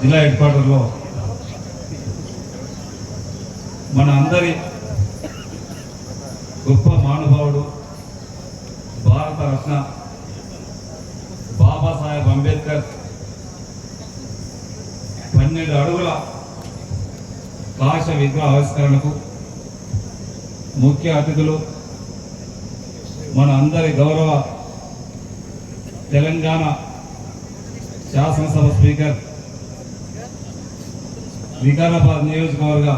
జిల్లా హెడ్ క్వార్టర్లో మన అందరి గొప్ప మానుభావుడు భారత రత్న బాబాసాహెబ్ అంబేద్కర్ 12 అడుగుల కాశ విగ్రహ ఆవిష్కరణకు ముఖ్య అతిథులు మన అందరి గౌరవ తెలంగాణ శాసనసభ స్పీకర్, వికారాబాద్ నియోజకవర్గ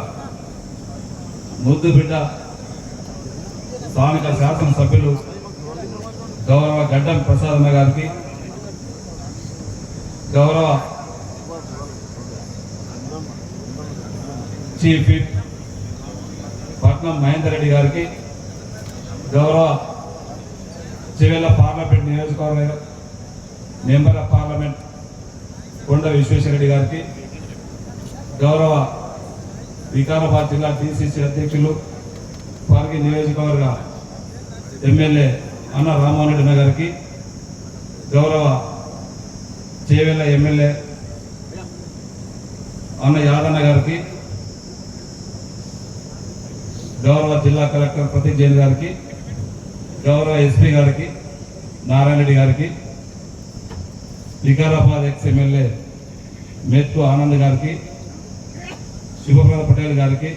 ముద్దుబిడ్డ స్థానిక శాసనసభ్యులు గౌరవ గడ్డం ప్రసాద్ గారికి, గౌరవ చీఫ్ విప్ పట్నం మహేందర్ రెడ్డి గారికి, గౌరవ చివెల్ల పార్లమెంట్ నియోజకవర్గ మెంబర్ ఆఫ్ పార్లమెంట్ కొండ విశ్వేశ్వరరెడ్డి గారికి, గౌరవ వికారాబాద్ జిల్లా డిసిసి అధ్యక్షులు పార్కి నియోజకవర్గ ఎమ్మెల్యే అన్న రామ్మోహన్ రెడ్డి గారికి, గౌరవ చేవెళ్ళ ఎమ్మెల్యే అన్న యాదన్న గారికి, గౌరవ జిల్లా కలెక్టర్ ప్రతీక్ జైన్ గారికి, గౌరవ ఎస్పీ గారికి నారాయణ రెడ్డి గారికి, వికారాబాద్ ఎక్స్ ఎమ్మెల్యే మెత్తు ఆనంద్ గారికి, శుభప్రద పటేల్ గారికి,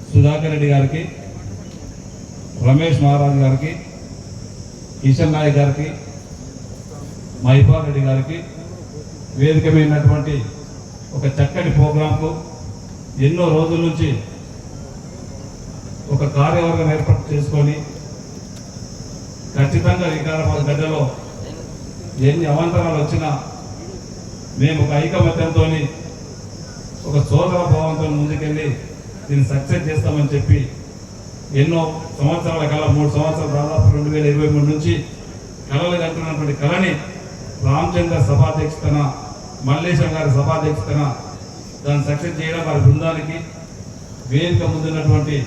సుధాకర్ రెడ్డి గారికి, రమేష్ మహారాజ్ గారికి, కిషన్ నాయక్ గారికి, మహిపాల్ రెడ్డి గారికి, వేదిక మీదటువంటి ఒక చక్కటి ప్రోగ్రాంకు ఎన్నో రోజుల నుంచి ఒక కార్యవర్గం ఏర్పాటు చేసుకొని ఖచ్చితంగా వికారాబాద్ గడ్డలో ఎన్ని అవాంతరాలు వచ్చినా మేము ఒక ఐకమత్యంతో ఒక సోదర భావంతో ముందుకెళ్ళి దీన్ని సక్సెస్ చేస్తామని చెప్పి ఎన్నో సంవత్సరాల కళ 3 సంవత్సరాలు దాదాపు 2023 నుంచి కళలు కంటున్నటువంటి కళని రామచంద్ర సభాధ్యక్షతన, మల్లేశం గారి సభాధ్యక్షతన దాన్ని సక్సెస్ చేయడం వారి బృందానికి, వేదిక ముందున్నటువంటి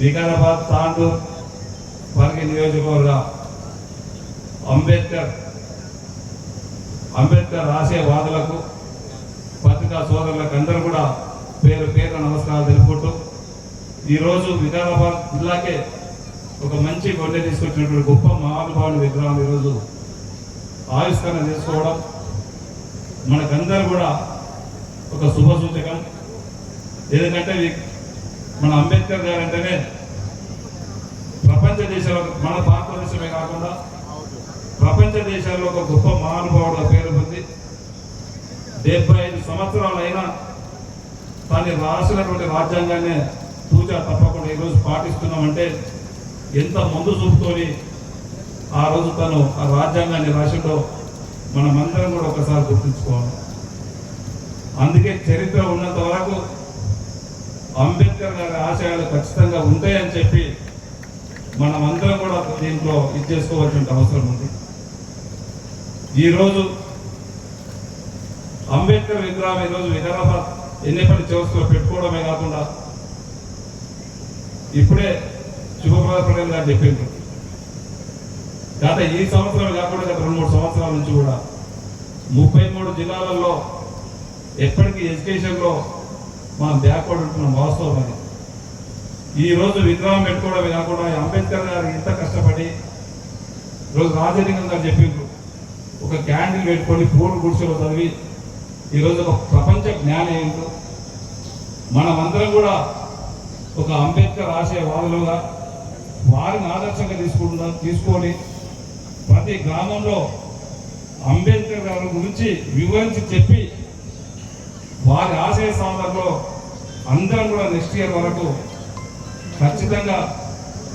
వికారాబాద్ తాండూర్ పార్కి నియోజకవర్గ అంబేద్కర్ ఆశయవాదులకు, పత్రికా సోదరులకు అందరూ కూడా పేరు పేరు నమస్కారాలు తెలుపుకుంటూ ఈరోజు వికారాబాద్ జిల్లాకే ఒక మంచి గొడ్డె తీసుకొచ్చినటువంటి గొప్ప మహానుభావుని విగ్రహం ఈరోజు ఆవిష్కరణ చేసుకోవడం మనకందరూ కూడా ఒక శుభ సూచకం. ఎందుకంటే మన అంబేద్కర్ గారు అంటేనే ప్రపంచ దేశాల్లో, మన భారతదేశమే కాకుండా ప్రపంచ దేశాల్లో ఒక గొప్ప మహానుభావుడుగా పేరు పొంది 75 సంవత్సరాలైనా తాను రాసినటువంటి రాజ్యాంగాన్ని తూచా తప్పకుండా ఈరోజు పాటిస్తున్నామంటే ఎంత ముందు చూపుతోని ఆ రోజు తను ఆ రాజ్యాంగాన్ని రాసిండో మనమందరం కూడా ఒకసారి గుర్తుంచుకోవాలి. అందుకే చరిత్ర ఉన్నంత వరకు అంబేద్కర్ గారి ఆశయాలు ఖచ్చితంగా ఉంటాయని చెప్పి మనమందరం కూడా దీంట్లో ఇది చేసుకోవాల్సిన అవసరం ఉంది. ఈరోజు అంబేద్కర్ విగ్రహం ఈరోజు వికారాబాద్ ఎన్నిపల్లి చౌరస్తాలో పెట్టుకోవడమే కాకుండా ఇప్పుడే శుభప్రద పటేల్ గారు చెప్పిండ్రు, గత ఈ సంవత్సరం కాకుండా గత 2-3 సంవత్సరాల నుంచి కూడా 33 జిల్లాలలో ఎప్పటికీ ఎడ్యుకేషన్లో మనం బ్యాక్వర్డ్ ఉంటున్నాం. వాస్తవం అది. ఈరోజు విగ్రహం పెట్టుకోవడమే కాకుండా అంబేద్కర్ గారు ఇంత కష్టపడి ఈరోజు రాజలింగం గారు చెప్పిండ్రు, ఒక క్యాండిల్ పెట్టుకొని పూలు గుడిసెలో చదివి ఈరోజు ఒక ప్రపంచ జ్ఞానం ఏంటో మనమందరం కూడా ఒక అంబేద్కర్ ఆశయవాదులుగా వారిని ఆదర్శంగా తీసుకొని ప్రతి గ్రామంలో అంబేద్కర్ గారి గురించి వివరించి చెప్పి వారి ఆశయ సాధనలో అందరం కూడా నెక్స్ట్ ఇయర్ వరకు ఖచ్చితంగా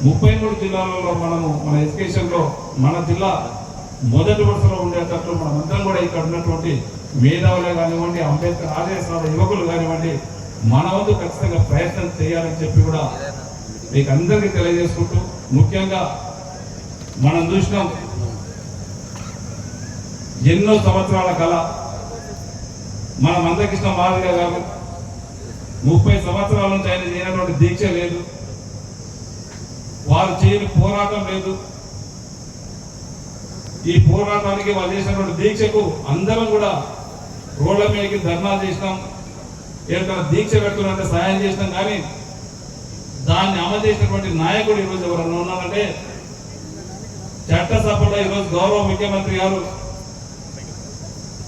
33 జిల్లాలలో మనము మన ఎడ్యుకేషన్లో మన జిల్లా మొదటి వరుసలో ఉండేటట్లు మనమందరం కూడా ఇక్కడ ఉన్నటువంటి మేధావులే కానివ్వండి, అంబేద్కర్ ఆశయ సాధన యువకులు కానివ్వండి, మన వంతు ఖచ్చితంగా ప్రయత్నం చేయాలని చెప్పి కూడా మీకు అందరికీ తెలియజేసుకుంటూ, ముఖ్యంగా మనం చూసినాం ఎన్నో సంవత్సరాల కళ మన మందకృష్ణ మాదిగ గారు 30 సంవత్సరాల నుంచి ఆయన చేయనటువంటి దీక్ష లేదు, వారు చేయని పోరాటం లేదు. ఈ పోరాటానికి వాళ్ళు చేసినటువంటి దీక్షకు అందరం కూడా రోడ్ల మీదకి ధర్నాలు చేసినాం, ఏదైనా దీక్ష పెడుతున్నారంటే సహాయం చేసినాం. కానీ దాన్ని అమలు చేసినటువంటి నాయకుడు ఈరోజు ఎవరన్నా ఉన్నారంటే చట్టసభలో ఈరోజు గౌరవ ముఖ్యమంత్రి గారు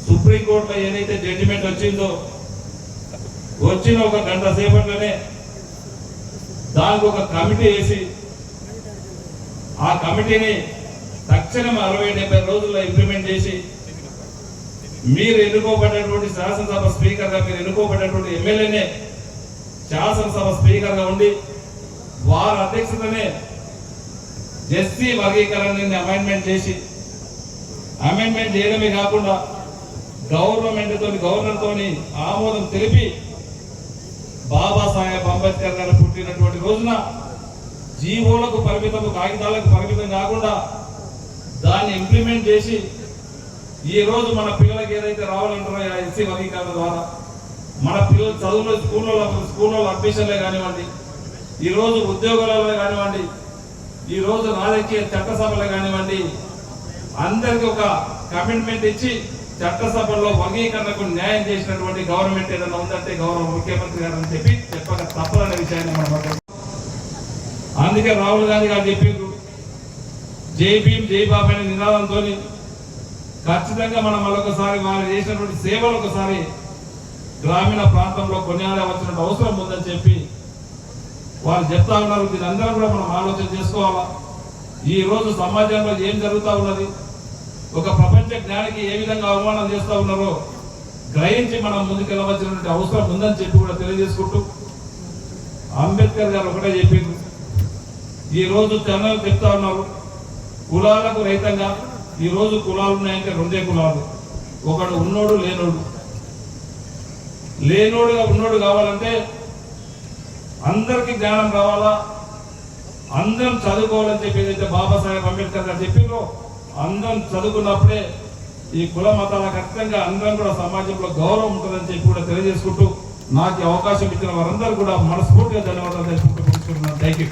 సుప్రీంకోర్టులో ఏదైతే జడ్జిమెంట్ వచ్చిందో వచ్చిన ఒక గంట సేపట్లోనే దానికి ఒక కమిటీ వేసి ఆ కమిటీని తక్షణం 60-70 రోజుల్లో ఇంప్లిమెంట్ చేసి మీరు ఎన్నుకోబడ్డటువంటి శాసనసభ స్పీకర్గా మీరు ఎన్నుకోబడ్డటువంటి ఎమ్మెల్యేనే శాసనసభ స్పీకర్గా ఉండి వారి అధ్యక్షతనే ఎస్సీ వర్గీకరణని అమెండ్మెంట్ చేసి అమెండ్మెంట్ చేయడమే కాకుండా గవర్నర్తో ఆమోదం తెలిపి బాబాసాహెబ్ అంబేద్కర్ గారు పుట్టినటువంటి రోజున జీవోలకు పరిమితం, కాగితాలకు పరిమితం కాకుండా దాన్ని ఇంప్లిమెంట్ చేసి ఈ రోజు మన పిల్లలకి ఏదైతే రావాలంటారో ఎస్సీ వర్గీకరణ ద్వారా మన పిల్లలు చదువులో స్కూల్లో అడ్మిషన్లే కానివ్వండి, ఈ రోజు ఉద్యోగాలలో కానివ్వండి, ఈ రోజు రాజకీయ చట్టసభలే కానివ్వండి, అందరికి ఒక కమిట్మెంట్ ఇచ్చి చట్టసభల్లో వర్గీకరణకు న్యాయం చేసినటువంటి గవర్నమెంట్ ఏదైనా ఉందంటే గౌరవ ముఖ్యమంత్రి గారు అని చెప్పి చెప్పక తప్పదనే విషయాన్ని మనం అందుకే రాహుల్ గాంధీ గారు చెప్పిండ్రు జై భీమ్ జై బాబు అనే నినాదంతో ఖచ్చితంగా మనం మరొకసారి వారు చేసినటువంటి సేవలు ఒకసారి గ్రామీణ ప్రాంతంలో కొనియాడవలసిన అవసరం ఉందని చెప్పి వారు చెప్తా ఉన్నారు. దీని అందరూ కూడా మనం ఆలోచన చేసుకోవాలా. ఈ రోజు సమాజంలో ఏం జరుగుతూ ఉన్నది, ఒక ప్రపంచ జ్ఞానికి ఏ విధంగా అవమానం చేస్తూ ఉన్నారో గ్రహించి మనం ముందుకెళ్ళవలసినటువంటి అవసరం ఉందని చెప్పి కూడా తెలియజేసుకుంటూ అంబేద్కర్ గారు ఒకటే చెప్పిండ్రు. ఈ రోజు జనాలు చెప్తా ఉన్నారు కులాలకు రహితంగా. ఈ రోజు కులాలు ఉన్నాయంటే 2 కులాలు, ఒకడు ఉన్నోడు లేనోడు. లేనోడుగా ఉన్నోడు కావాలంటే అందరికి జ్ఞానం రావాలా, అందరం చదువుకోవాలని చెప్పి ఏదైతే బాబాసాహెబ్ అంబేద్కర్ గారు చెప్పిండ్రో అందరం చదువుకున్నప్పుడే ఈ కుల మతాల ఖచ్చితంగా అందరం కూడా సమాజంలో గౌరవం ఉంటుందని చెప్పి కూడా తెలియజేసుకుంటూ నాకు అవకాశం ఇచ్చిన వారందరూ కూడా మనస్ఫూర్తిగా ధన్యవాదాలు తెలుసుకుంటూ థ్యాంక్ యూ.